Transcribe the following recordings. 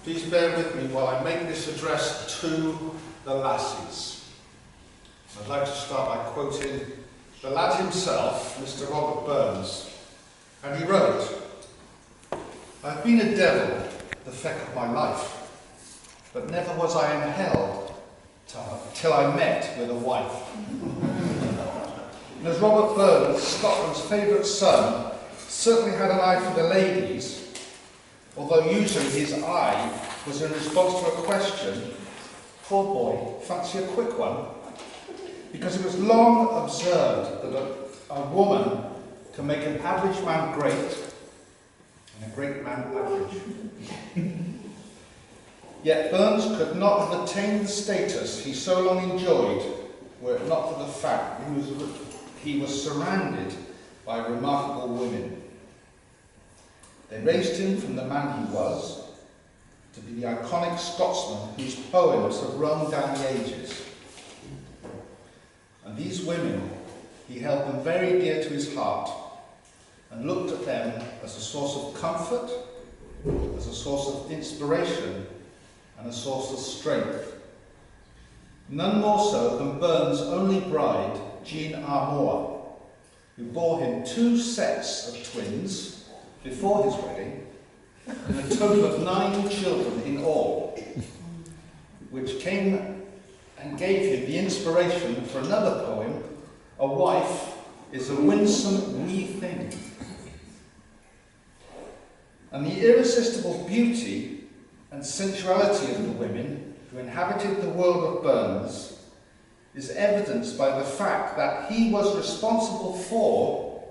Please bear with me while I make this address to the lassies. I'd like to start by quoting the lad himself, Mr. Robert Burns, and he wrote, "I've been a devil the feck of my life, but never was I in hell till I met with a wife." And as Robert Burns, Scotland's favourite son, certainly had an eye for the ladies, although usually his eye was in response to a question, "Poor boy, fancy a quick one?" Because it was long observed that a woman can make an average man great and a great man average. Yet Burns could not have attained the status he so long enjoyed were it not for the fact he was surrounded by remarkable women. They raised him from the man he was to be the iconic Scotsman whose poems have run down the ages. And these women, he held them very dear to his heart and looked at them as a source of comfort, as a source of inspiration, and a source of strength. None more so than Burns' only bride, Jean Armour, who bore him 2 sets of twins before his wedding, and a total of 9 children in all, which came and gave him the inspiration for another poem, "A wife is a winsome wee thing." And the irresistible beauty and sensuality of the women who inhabited the world of Burns is evidenced by the fact that he was responsible for,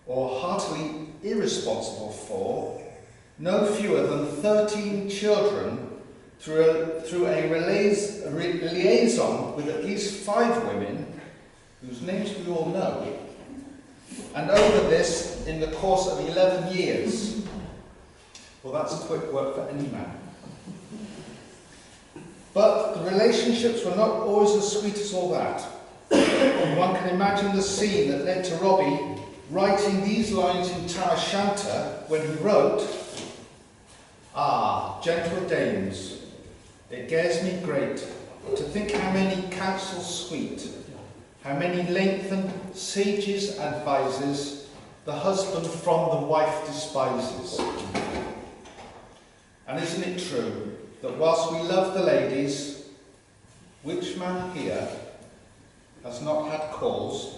or heartily irresponsible for, no fewer than 13 children through a liaison with at least 5 women, whose names we all know, and over this in the course of 11 years. Well, that's quick work for any man. But the relationships were not always as sweet as all that. One can imagine the scene that led to Robbie writing these lines in Tam O'Shanter when he wrote, "Ah, gentle dames, it gares me great to think how many counsels sweet, how many lengthened sages advises the husband from the wife despises." And isn't it true that whilst we love the ladies, which man here has not had cause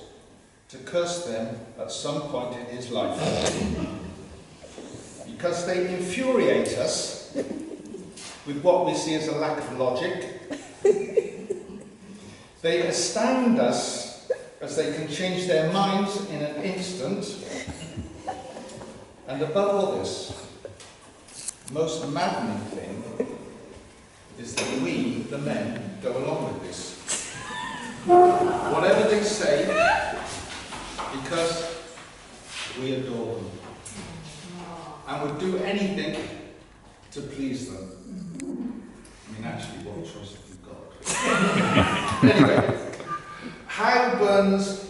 to curse them at some point in his life? Because they infuriate us with what we see as a lack of logic. They astound us as they can change their minds in an instant. And above all this, the most maddening thing is that we, the men, go along with this. Whatever they say, because we adore them and would do anything to please them. I mean, actually, what choice have you got? Anyway, how Burns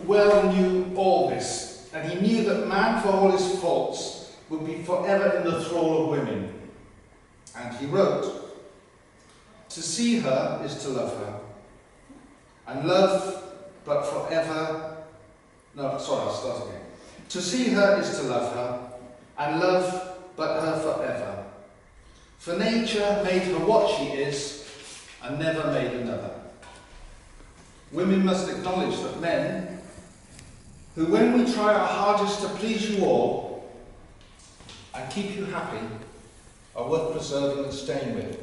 well knew all this, and he knew that man, for all his faults, would be forever in the thrall of women. And he wrote, "To see her is to love her, and love but forever..." No, sorry, I'll start again. "To see her is to love her, and love but her forever. For nature made her what she is, and never made another." Women must acknowledge that men, who when we try our hardest to please you all, and keep you happy, are worth preserving and staying with,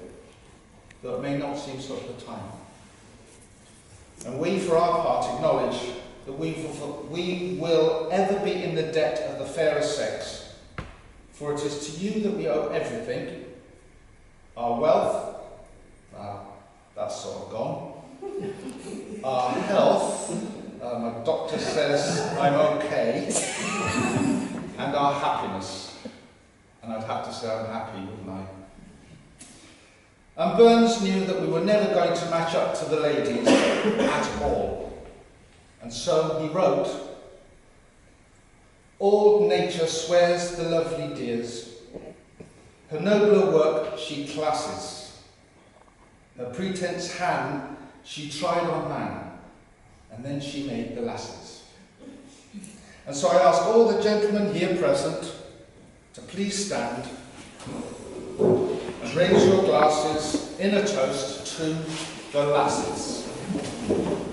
though it may not seem so at the time. And we, for our part, acknowledge that we will ever be in the debt of the fairer sex, for it is to you that we owe everything, our wealth, that's sort of gone, our health, my doctor says I'm okay, and our happiness. And I'd have to say I'm happy, wouldn't I? And Burns knew that we were never going to match up to the ladies at all. And so he wrote, "All nature swears the lovely dears, Her nobler work she classes. Her pretense hand she tried on man, and then she made the lasses. And so I ask all the gentlemen here present to please stand and raise your glasses in a toast to the lasses.